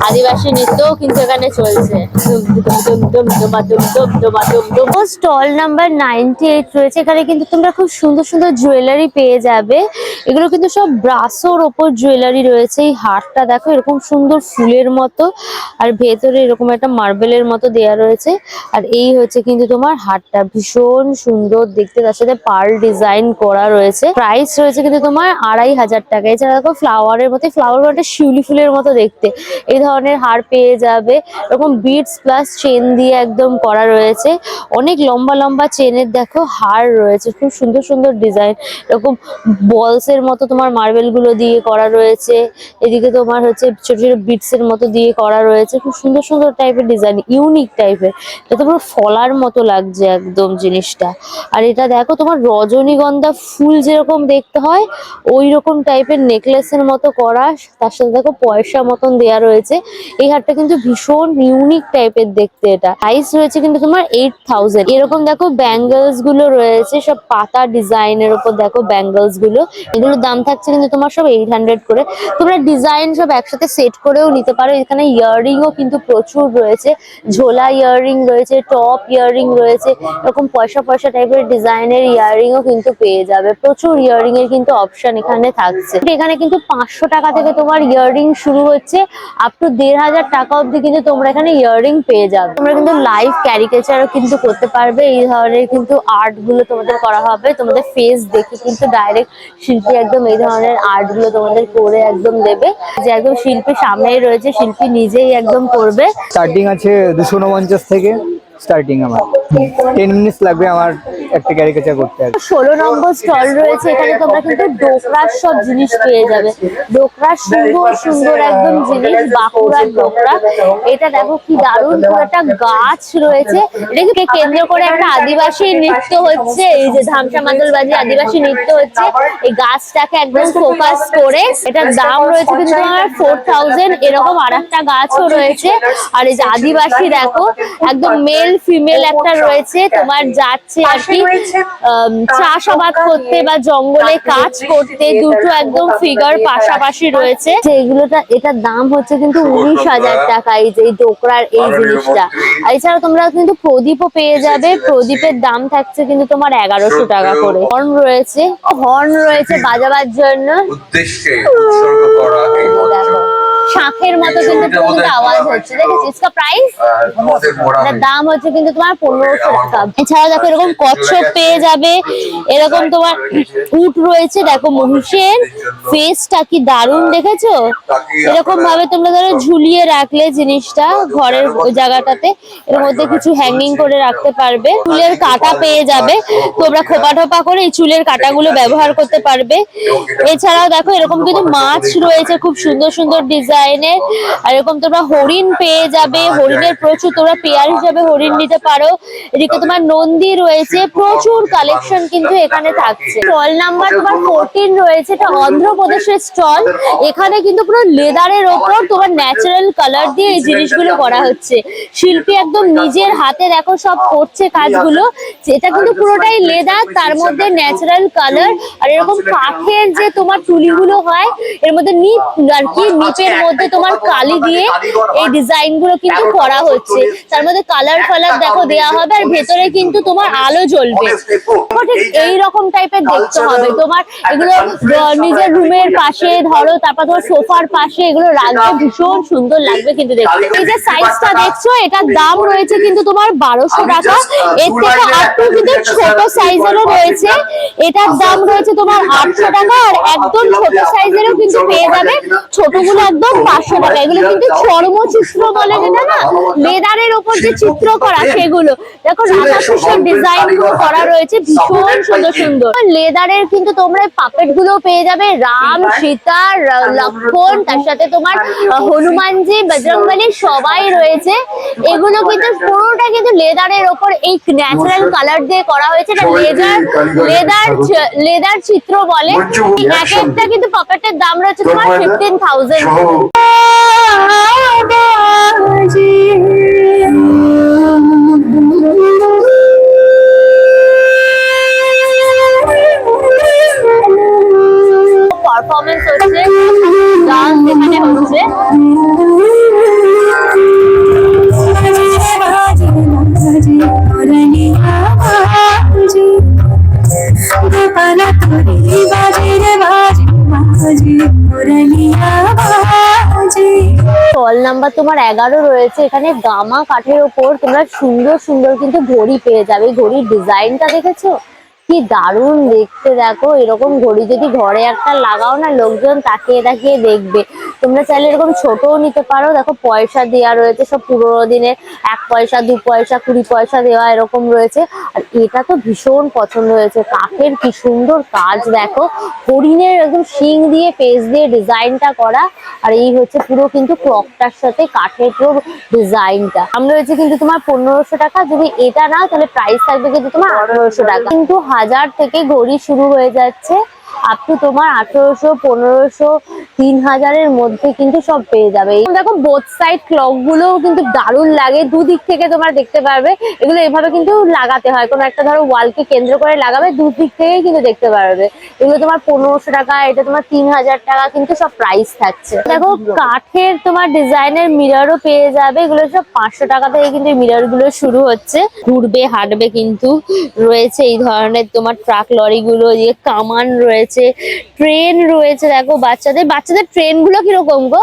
আদিবাসী নৃত্যও কিন্তু এখানে চলছে। স্টল নাম্বার 98 রয়েছে। এখানে কিন্তু তোমরা খুব সুন্দর সুন্দর জুয়েলারি পেয়ে যাবে। এগুলো কিন্তু সব ব্রাসোর ওপর জুয়েলারি রয়েছে। এই হারটা দেখো এরকম সুন্দর ফুলের মতো, আর ভেতরে এরকম একটা মার্বেলের মতো দেয়া রয়েছে। আর এই হচ্ছে কিন্তু তোমার হারটা, ভীষণ সুন্দর দেখতে, তার সাথে পার্ল ডিজাইন করা রয়েছে। প্রাইস রয়েছে কিন্তু তোমার 2500 টাকা। এছাড়া দেখো ফ্লাওয়ারের মতো, ফ্লাওয়ার মানে শিউলি ফুলের মতো দেখতে, এই ধরনের হার পেয়ে যাবে। এরকম বিডস প্লাস চেন দিয়ে একদম করা রয়েছে। অনেক লম্বা লম্বা চেনের দেখো হার রয়েছে, খুব সুন্দর সুন্দর ডিজাইন। এরকম বলস এর মতো তোমার মার্বেল গুলো দিয়ে করা রয়েছে। এদিকে তোমার হচ্ছে ছোট ছোট বিটস এর মতো দিয়ে করা রয়েছে। খুব সুন্দর সুন্দর টাইপের ডিজাইন, ইউনিক টাইপের। এটা তো পুরো ফলার মতো লাগছে একদম জিনিসটা। আর এটা দেখো তোমার রজনীগন্ধা ফুল যেরকম দেখতে হয় ওই রকম টাইপের নেকলেসের মতো করা, তার সাথে দেখো পয়সা মতন দেয়া রয়েছে। এই হারটা কিন্তু ভীষণ ইউনিক টাইপের দেখতে। এটা প্রাইস রয়েছে কিন্তু তোমার 8000। এরকম দেখো ব্যাঙ্গলস গুলো রয়েছে, সব পাতা ডিজাইনের উপর দেখো ব্যাঙ্গলস গুলো, এগুলোর দাম থাকছে কিন্তু তোমার সব 800 করে। তোমরা ডিজাইন সব একসাথে সেট করেও নিতে পারো। এখানে ইয়াররিংও কিন্তু প্রচুর রয়েছে, ঝোলা ইয়াররিং রয়েছে, টপ ইয়াররিং রয়েছে, এরকম পয়সা পয়সা টাইপের ডিজাইনের ইয়াররিংও কিন্তু পেয়ে যাবে। প্রচুর ইয়াররিং এর কিন্তু অপশন এখানে থাকছে। এখানে কিন্তু 500 টাকা থেকে তোমার ইয়াররিং শুরু হচ্ছে, আপ টু 1500 টাকা অবধি কিন্তু তোমরা এখানে ইয়াররিং পেয়ে যাবে। তোমরা কিন্তু লাইভ ক্যারিকেচারও কিন্তু করতে পারবে। এই ধরনের কিন্তু আর্ট গুলো তোমাদের করা হবে, তোমাদের ফেস দেখে কিন্তু ডাইরেক্ট শিল্পী একদম এই ধরনের আর্ট গুলো তোমাদের করে একদম দেবে, যে একদম শিল্পী সামনেই রয়েছে, শিল্পী নিজেই একদম করবে। স্টার্টিং আছে 249 থেকে স্টার্টিং। আমার 10 মিনিটস লাগবে আমার একটা ক্যারিকেচার করতে। 16 নম্বর স্টল রয়েছে। এখানে তোমরা কিন্তু ডোকরার সব জিনিস পেয়ে যাবে। ডোকরার সুন্দর সুন্দর একদম জিনিস, বাঁকুড়ার ডোকরা। এটা দেখো কি দারুণ, একটা গাছ রয়েছে, এটাকে কেন্দ্র করে একটা আদিবাসী নৃত্য হচ্ছে। এই যে ধামসা মাদল বাজি আদিবাসী নৃত্য হচ্ছে, এই গাছটাকে একদম ফোকাস করে। এটার দাম রয়েছে কিন্তু তোমার 4000। এরকম আর একটা গাছও রয়েছে। আর এই যে আদিবাসী দেখো একদম মেল ফিমেল একটা রয়েছে, তোমার যাচ্ছে আর কি চাষাবাদ করতে বা জঙ্গলে কাজ করতে, দুটো একদম ফিগার পাশাপাশি রয়েছে। এগুলোটা, এটার দাম হচ্ছে কিন্তু 19000 টাকা। এই যে ডোকরার এই জিনিসটা। এছাড়া তোমরা কিন্তু প্রদীপও পেয়ে যাবে। প্রদীপের দাম থাকছে কিন্তু তোমার 1100 টাকা করে। হর্ন রয়েছে, হর্ন রয়েছে বাজাবার জন্য। দেখো শাঁখের মতো কিন্তু প্রদীপ আওয়াজ হচ্ছে, দেখেছিস? इसका प्राइस, এটার দাম হচ্ছে কিন্তু তোমার 1500 টাকা। এছাড়া দেখো এরকম কচ্ছপ পেয়ে যাবে, এরকম তোমার উট রয়েছে। দেখো মহিষের ফেসটা কি দারুণ, দেখেছো? এরকম ভাবে তোমরা ধরো ঝুলিয়ে রাখলে জিনিসটা ঘরের ওই জায়গাটাতে, এর মধ্যে কিছু হ্যাঙ্গিং করে রাখতে পারবে। চুলের কাঁটা পেয়ে যাবে, তোমরা খোপা টোপা করে এই চুলের কাঁটাগুলো ব্যবহার করতে পারবে। এছাড়াও দেখো এরকম কিন্তু মাছ রয়েছে খুব সুন্দর সুন্দর ডিজাইনের। আর এরকম তোমরা হরিণ পেয়ে যাবে, হরিণের প্রচুর, তোমরা পেয়ার হিসাবে হরিণ নিতে পারো। এদিকে তোমার নন্দী রয়েছে, প্রচুর কালেকশন কিন্তু এখানে থাকছে। স্টল নাম্বার তোমার 14 রয়েছে, এটা অন্ধ্রপ্রদেশের স্টল। এখানে কিন্তু পুরো লেদারের ওপর তোমার ন্যাচারাল কালার দিয়ে এই জিনিসগুলো করা হচ্ছে। শিল্পী একদম নিজের হাতে দেখো সব করছে কাজগুলো। এটা কিন্তু পুরোটাই লেদার, তার মধ্যে ন্যাচারাল কালার। আর এরকম কাঠের যে তোমার তুলিগুলো হয়, এর মধ্যে নিপ আর কি, নিপের মধ্যে তোমার কালি দিয়ে এই ডিজাইন গুলো কিন্তু করা হচ্ছে। তার মধ্যে কালার ফালার দেখো দেওয়া হবে, আর ভেতরে কিন্তু তোমার আলো জ্বলবে। ঠিক এইরকম টাইপের দেখতে হবে তোমার। এগুলো নিজের রুমের পাশে ধরো, তারপর তোমার সোফার পাশে এগুলো রাখবে, ভীষণ সুন্দর লাগবে কিন্তু দেখতে। এই যে সাইজটা দেখছো, এটার দাম রয়েছে কিন্তু তোমার 1200 টাকা। এর থেকে একটু কিন্তু ছোট সাইজেরও রয়েছে, এটার দাম রয়েছে তোমার 800 টাকা। আর একদম ছোট সাইজেরও কিন্তু পেয়ে যাবে, ছোটগুলো একদম 500 টাকা। এগুলো কিন্তু চর্মচিত্র বলে যেটা না, লেদারের ওপর যে চিত্র করা সেগুলো দেখো, রাধাকৃষ্ণের ডিজাইন গুলো করা রয়েছে, ভীষণ সুন্দর সুন্দর। লেদারের কিন্তু তোমরা পাপেট গুলো পেয়ে যাবে, রাম, সীতা, লক্ষ্মণ, তার সাথে তোমার হনুমানজি, বজরংবলী সবাই রয়েছে। এগুলো কিন্তু পুরোটা কিন্তু লেদারের ওপর এই ন্যাচারাল কালার দিয়ে করা হয়েছে। এটা লেদার চিত্র বলে। এক একটা কিন্তু পকেটের দাম রয়েছে তোমার 15,000। পারফরমেন্স হচ্ছে, ডান্স এখানে হচ্ছে। স্টল নাম্বার তোমার 11 রয়েছে। এখানে গামা কাঠের ওপর তোমরা সুন্দর সুন্দর কিন্তু ঘড়ি পেয়ে যাবে। ঘড়ির ডিজাইনটা দেখেছো কি দারুণ দেখতে, দেখো এরকম ঘড়ি যদি ঘরে একটা লাগাও না, লোকজন তাকিয়ে তাকিয়ে দেখবে। তোমরা চাইলে এরকম ছোটও নিতে পারো, দেখো পয়সা দেওয়া রয়েছে, সব পুরোনো দিনের 1 পয়সা 2 পয়সা 20 পয়সা দেওয়া এরকম রয়েছে। আর এটা তো ভীষণ পছন্দ হয়েছে, কাঠের কি সুন্দর কাজ দেখো, হরিণের একদম শিং দিয়ে পেজ দিয়ে ডিজাইনটা করা। আর এই হচ্ছে পুরো কিন্তু ক্লকটার সাথে কাঠের পুরো ডিজাইনটা। দাম রয়েছে কিন্তু তোমার 1500 টাকা। যদি এটা না তাহলে প্রাইস থাকবে কিন্তু তোমার 1800 টাকা। কিন্তু 1000 থেকে ঘড়ি শুরু হয়ে যাচ্ছে, আপ টু তোমার 1800, 1500, 3000 এর মধ্যে কিন্তু সব পেয়ে যাবে। দেখো বোথ সাইড ক্লক গুলো কিন্তু দারুণ লাগে, দুদিক থেকে তোমরা দেখতে পারবে। এগুলো এভাবে কিন্তু লাগাতে হয়, কোনো একটা ধরো ওয়ালকে কেন্দ্র করে লাগাবে, দুদিক থেকেই কিন্তু দেখতে পারবে। এগুলো তোমার 1500 টাকা, এটা তোমার 3000 টাকা কিন্তু সব প্রাইস থাকছে। দেখো কাঠের তোমার ডিজাইনের মিররও পেয়ে যাবে, এগুলো সব 500 টাকা থেকে কিন্তু মিরর গুলো শুরু হচ্ছে। ঘুরবে হাঁটবে কিন্তু রয়েছে এই ধরনের তোমার ট্রাক লরি গুলো, যে কামান রয়েছে, ট্রেন রয়েছে। দেখো বাচ্চাদের ট্রেন গুলো কিরকম গো,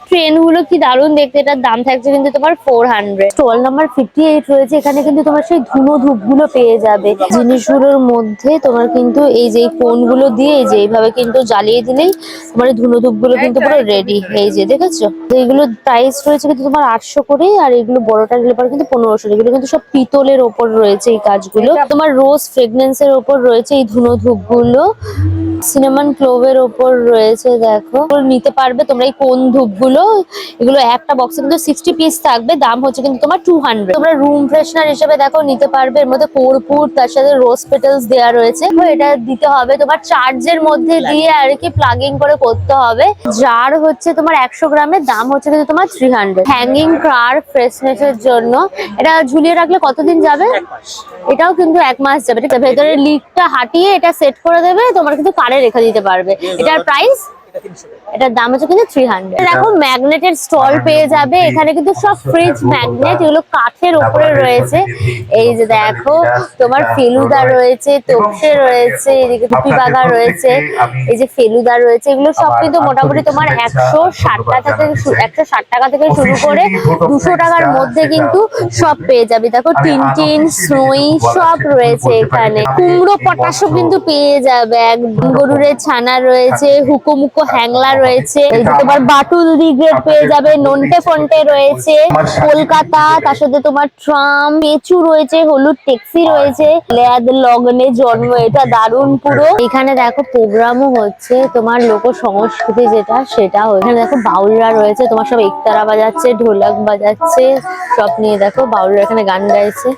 ট্রেন গুলো কি দারুণ দেখতে। এটার দাম থাকছে কিন্তু তোমার 400। স্টল নাম্বার 58 রয়েছে, এখানে কিন্তু তোমার সেই ধুনো ধূপ গুলো পেয়ে যাবে। জিনিসগুলোর মধ্যে তোমার কিন্তু এই যে কোন গুলো দিয়ে এই যে এইভাবে কিন্তু জ্বালিয়ে দিলেই তোমার ধুনো ধূপ গুলো কিন্তু পুরো রেডি। এই যে দেখেছো, এইগুলোর প্রাইস রয়েছে কিন্তু তোমার 800 করে। আর এগুলো বড়টা নিলে পরে কিন্তু 1500। এগুলো কিন্তু সব পিতলের ওপর রয়েছে এই কাজগুলো। তোমার রোজ ফ্রেগনেন্স এর ওপর রয়েছে এই ধুনো ধূপ গুলো, সিনামন ক্লোভের ওপর রয়েছে। দেখো নিতে পারবে তোমরা এই কোন ধূপগুলো। এগুলো একটা বক্সে কিন্তু 60 পিস থাকবে, দাম হচ্ছে কিন্তু তোমার 200। তোমরা রুম ফ্রেশনার হিসেবে দেখো নিতে পারবে, এর মধ্যে কর্পূর, তার সাথে রোজ পেটালস দেওয়া রয়েছে। এটা দিতে হবে তোমার চার্জের মধ্যে দিয়ে আর কি, প্লাগিং করে করতে হবে। জার হচ্ছে তোমার 100 গ্রামের, দাম হচ্ছে কিন্তু তোমার 300। হ্যাঙ্গিং কার ফ্রেশনেসের জন্য, এটা ঝুলিয়ে রাখলে কতদিন যাবে? এটাও কিন্তু 1 মাস যাবে। ঠিক আছে, ভেতরে লিকটা হাটিয়ে এটা সেট করে দেবে, তোমার কিন্তু কারে রেখে দিতে পারবে। এটার প্রাইস, এটার দাম হচ্ছে কিন্তু 300। দেখো ম্যাগনেটের স্টল পেয়ে যাবে, এখানে কিন্তু সব ফ্রিজ ম্যাগনেট, এগুলো কাঠের উপরে রয়েছে। এই যে দেখো তোমার ফেলুদা রয়েছে, তোপসে রয়েছে, এদিকে টুপি বাগা রয়েছে, এই যে ফেলুদা রয়েছে। এগুলো সব কিন্তু মোটামুটি তোমার 160 টাকা থেকে শুরু করে 200 টাকার মধ্যে কিন্তু সব পেয়ে যাবে। দেখো টিনটিন, স্নোই সব রয়েছে এখানে। কুমড়ো পটাশও কিন্তু পেয়ে যাবে, গরুরের ছানা রয়েছে, হুকোমুকো হ্যাংলা রয়েছে, তোমার বাটুল দি গ্রেড পেয়ে যাবে, নন্টে ফন্টে রয়েছে, কলকাতা, তার সাথে তোমার ট্রাম, পেঁচু রয়েছে, হলুদ ট্যাক্সি রয়েছে, লেয়াদ লগনে জন্ম, এটা দারুণ পুরো। এখানে দেখো প্রোগ্রামও হচ্ছে, তোমার লোক সংস্কৃতি যেটা সেটা হচ্ছে। দেখো বাউলরা রয়েছে, তোমার সব একতারা বাজাচ্ছে, ঢোলক বাজাচ্ছে, সব নিয়ে দেখো বাউলরা এখানে গান গাইছে।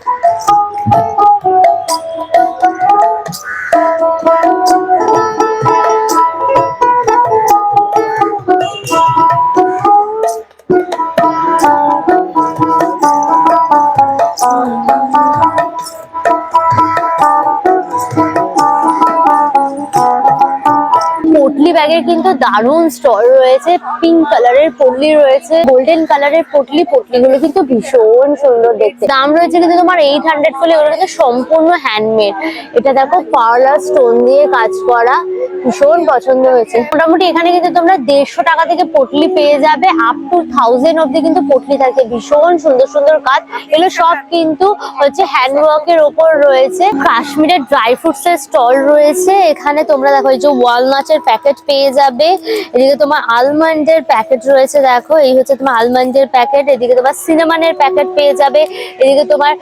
ব্যাগের কিন্তু দারুণ স্টল রয়েছে, পিঙ্ক কালারের পটলি রয়েছে, গোল্ডেন কালারের পটলিগুলো কিন্তু ভীষণ সুন্দর দেখতে। দাম রয়েছে কিন্তু তোমার 800 করে, এগুলো কিন্তু সম্পূর্ণ হ্যান্ডমেড। এটা দেখো পার্লার স্টোন দিয়ে কাজ করা, ভীষণ পছন্দ হয়েছে। মোটামুটি এখানে কিন্তু তোমরা 150 টাকা থেকে পটলি পেয়ে যাবে, আপ টু 1000 অব্দি কিন্তু পটলি থাকে। ভীষণ সুন্দর সুন্দর কাজ, এগুলো সব কিন্তু হচ্ছে হ্যান্ডওয়ার্কের ওপর রয়েছে। কাশ্মীরের ড্রাই ফ্রুটস এর স্টল রয়েছে। এখানে তোমরা দেখো এই যে ওয়ালনাটের প্যাকেট পেয়ে যাবে, এদিকে তোমার আলমন্ডের প্যাকেট রয়েছে, দেখো এই হচ্ছে তোমার আলমন্ডের প্যাকেট, এদিকে তোমার সিনামনের প্যাকেট পেয়ে যাবে, এদিকে তোমার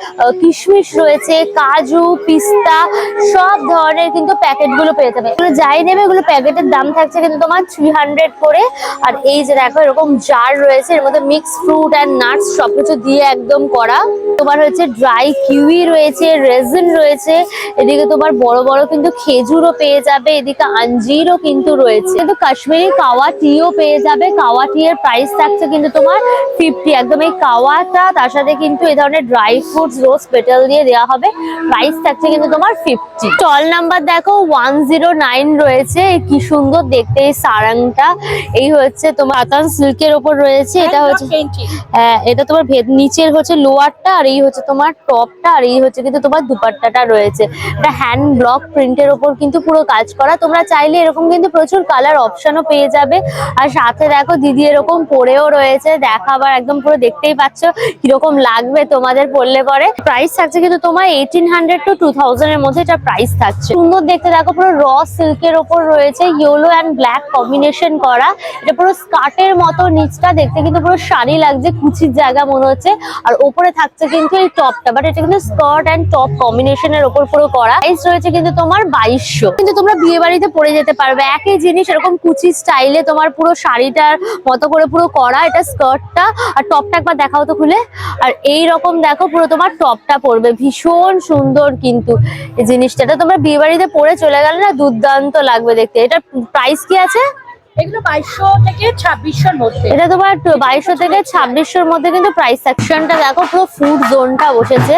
কিশমিশ রয়েছে, কাজু, পিস্তা, সব ধরনের কিন্তু প্যাকেট গুলো পেয়ে যাবে। এগুলো যাই নেবে এগুলো প্যাকেটের দাম থাকছে কিন্তু তোমার 300 করে। আর এই যে দেখো এরকম জার রয়েছে, এর মধ্যে মিক্স ফ্রুট অ্যান্ড নাটস সবকিছু দিয়ে একদম করা। তোমার হচ্ছে ড্রাই কিউই রয়েছে, রেজিন রয়েছে, এদিকে তোমার বড় বড় কিন্তু খেজুরও পেয়ে যাবে, এদিকে আঞ্জিরও কিন্তু রয়েছে। কিন্তু কাশ্মীরি কাওয়া টিও পেয়ে যাবে। কাওয়া টি এর প্রাইস থাকছে কিন্তু তোমার 50। একদম এই কাওয়াটা, তার সাথে কিন্তু এই ধরনের ড্রাই ফ্রুটস রোজ পেটাল দিয়ে দেওয়া হবে, প্রাইস থাকছে কিন্তু তোমার 50। স্টল নাম্বার দেখো 109 রয়েছে। কি সুন্দর দেখতে এই সারাংটা, এই হচ্ছে তোমার আতান সিল্কের ওপর রয়েছে। এটা হচ্ছে এটা তোমার নিচের হচ্ছে লোয়ারটা, আর এই হচ্ছে তোমার টপটা, আর এই হচ্ছে কিন্তু তোমার দুপাট্টাটা রয়েছে। এটা হ্যান্ড ব্লক প্রিন্টের ওপর কিন্তু পুরো কাজ করা। তোমরা চাইলে এরকম কিন্তু প্রচুর কালার অপশনও পেয়ে যাবে। আর সাথে দেখো দিদি এরকম পরেও রয়েছে, দেখাবার একদম পুরো দেখতেই পাচ্ছ কিরকম লাগবে তোমাদের পরলে পরে। প্রাইস থাকছে কিন্তু তোমার 1800 to 2000 এর মধ্যে এটা প্রাইস থাকছে। সুন্দর দেখতে দেখো, পুরো র সিল্কের ওপর রয়েছে, ইয়েলো অ্যান্ড ব্ল্যাক কম্বিনেশন করা। এটা পুরো স্কার্টের মতো, নিচটা দেখতে কিন্তু পুরো শাড়ি লাগছে, কুচির জায়গা মনে হচ্ছে। আর ওপরে থাকছে কিন্তু এই টপটা, বাট এটা কিন্তু স্কার্ট অ্যান্ড টপ কম্বিনেশনের ওপর পুরো করা। প্রাইস রয়েছে কিন্তু তোমার 2200। কিন্তু তোমরা বিয়ে বাড়িতে পরে যেতে পারবে একই জিনিস, এরকম কুচি স্টাইলে তোমার পুরো শাড়িটার মতো করে পুরো করা। এটা স্কার্টটা, আর টপটা একবার দেখাও তো খুলে। আর এই রকম দেখো পুরো তোমার টপটা পরবে, ভীষণ সুন্দর কিন্তু এই জিনিসটা। এটা তোমরা বিয়ে বাড়িতে পরে চলে গেলে না দুর্দান্ত লাগবে দেখতে। এটা প্রাইস কি আছে? এগুলো 2200 থেকে 2600 মধ্যে। এটা তোমার 2200 থেকে 2600 মধ্যে কিন্তু প্রাইস সেকশনটা দেখো, পুরো ফুড জোনটা বসেছে।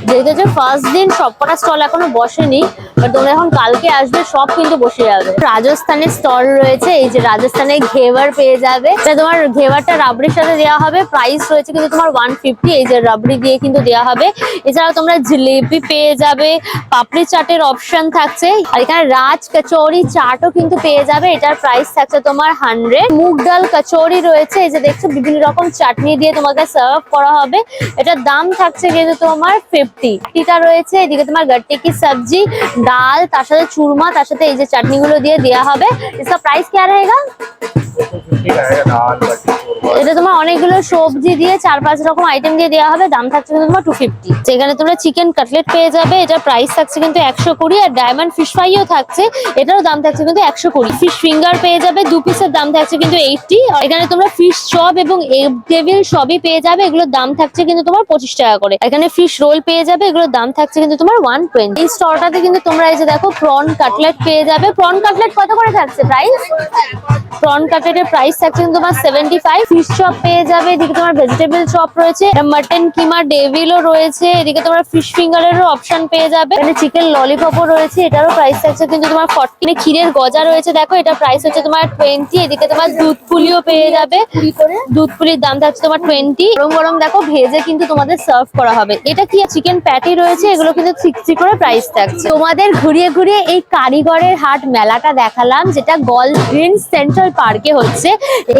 যেহেতু যে ফার্স্ট দিন সবকটা স্টল এখনো বসেনি, বাট তোমরা এখন কালকে আসবে সব কিন্তু বসে যাবে। রাজস্থানের স্টল রয়েছে, এই যে রাজস্থানের ঘেভার পেয়ে যাবে। এটা তোমার ঘেভারটা রাবড়ির সাথে দেওয়া হবে, প্রাইস রয়েছে কিন্তু তোমার 150। এই যে রাবড়ি দিয়ে কিন্তু দেওয়া হবে। এছাড়াও তোমরা জিলেবি পেয়ে যাবে, পাপড়ি চাটের অপশন থাকছে, আর এখানে রাজ কচৌরি চাটও কিন্তু পেয়ে যাবে। এটার প্রাইস থাকছে তোমার 100। মুগ ডাল কচৌরি রয়েছে, এই যে দেখছো বিভিন্ন রকম চাটনি দিয়ে তোমাকে সার্ভ করা হবে। এটার দাম থাকছে কিন্তু তোমার 50। টিটা রয়েছে, এদিকে তোমার গট্টি কি সবজি, ডাল, তার সাথে চুরমা, তার সাথে এই যে চাটনিগুলো দিয়ে দেওয়া হবে। इसका प्राइस क्या रहेगा? এটা তোমার অনেকগুলো সবজি দিয়ে 4-5 রকম আইটেম দিয়ে দেওয়া হবে, দাম থাকছে কিন্তু তোমার 250। যেখানে তোমরা চিকেন কাটলেট পেয়ে যাবে, এটা প্রাইস থাকছে কিন্তু 120। আর ডায়মন্ড ফিশ ফ্রাইও থাকছে, এটারও দাম থাকছে কিন্তু 120। ফিশ ফিঙ্গার পেয়ে যাবে 2 পিসের, দাম থাকছে কিন্তু 80। এখানে তোমরা ফিশ চপ এবং এগ টেবিল সবই পেয়ে যাবে, এগুলোর দাম থাকছে কিন্তু তোমার 25 টাকা করে। এখানে ফিশ রোল পেয়ে যাবে, এগুলোর দাম থাকছে কিন্তু তোমার 120। এই স্টলটাতে কিন্তু তোমরা এই যে দেখো প্রন কাটলেট পেয়ে যাবে। প্রন কাটলেট কত করে থাকছে প্রাইস? প্রন কাটলেটের প্রাইস থাকছে কিন্তু তোমার 75। ফিশ চপ পেয়ে যাবে, এদিকে তোমার ভেজিটেবল চপ রয়েছে, মাটন কিমা ডেভিলও রয়েছে, এদিকে তোমার ফিশ ফিঙ্গারেরও অপশন পেয়ে যাবে। এখানে চিকেন ললিপপও রয়েছে, এটারও প্রাইস থাকছে কিন্তু তোমার 40। ক্ষীরের গজা রয়েছে দেখো, এটা প্রাইস হচ্ছে তোমার 20। এদিকে তোমার দুধ পুলিও পেয়ে যাবে, দুধ পুলির দাম থাকছে তোমার 20। গরম গরম দেখো ভেজে কিন্তু তোমাদের সার্ভ করা হবে। এটা কি চিকেন প্যাটি রয়েছে, এগুলো কিন্তু 60 করে প্রাইস থাকছে। তোমাদের ঘুরিয়ে ঘুরিয়ে এই কারিগরের হাট মেলাটা দেখালাম, যেটা গল্ফ গ্রিন সেন্ট্রাল পার্কে হচ্ছে।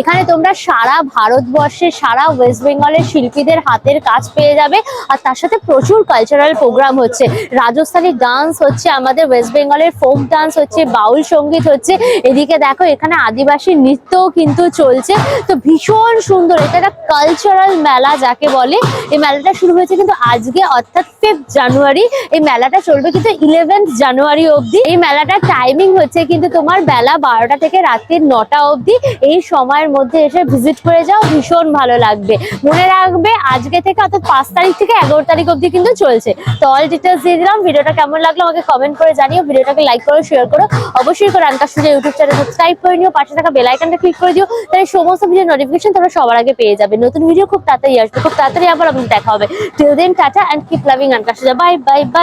এখানে তোমরা সারা ভারতবর্ষে, সারা ওয়েস্ট বেঙ্গলের শিল্পীদের হাতের কাজ পেয়ে যাবে। আর তার সাথে প্রচুর কালচারাল প্রোগ্রাম হচ্ছে, রাজস্থানী ডান্স হচ্ছে, আমাদের ওয়েস্ট বেঙ্গলের ফোক ডান্স হচ্ছে, বাউল সঙ্গীত হচ্ছে, এদিকে দেখো এখানে আদিবাসী নৃত্যও কিন্তু চলছে। তো ভীষণ সুন্দর, এটা একটা কালচারাল মেলা যাকে বলে। এই মেলাটা শুরু হয়েছে কিন্তু আজকে, অর্থাৎ 5 জানুয়ারি। এই মেলাটা চলবে কিন্তু 11 জানুয়ারি অবধি। এই মেলাটার টাইমিং হচ্ছে কিন্তু তোমার বেলা 12টা থেকে রাত্রি 9টা অবধি। এই সময়ের মধ্যে এসে ভিজিট করে যাও, ভীষণ ভালো লাগবে। মনে রাখবে আজকে থেকে অর্থাৎ 5 তারিখ থেকে 11 তারিখ অবধি কিন্তু চলছে। তো অল ডিটেলস দিয়ে দিলাম। ভিডিওটা কেমন লাগলো আমাকে কমেন্ট করে জানিও, ভিডিওটাকে লাইক করো, শেয়ার করো, অবশ্যই করে আনকার সুজা ইউটিউব চ্যানেল সাবস্ক্রাইব করে নিও, পাশে থাকা বেল আইকনটা ক্লিক করে দিও, তাহলে সমস্ত ভিডিও নোটিফিকেশন তোমরা সবার আগে পেয়ে যাবে। নতুন ভিডিও খুব তাড়াতাড়ি আসবে, খুব তাড়াতাড়ি আবার আমাদের দেখা হবে। Till then tata and keep loving আনকার সুজা। Bye bye by.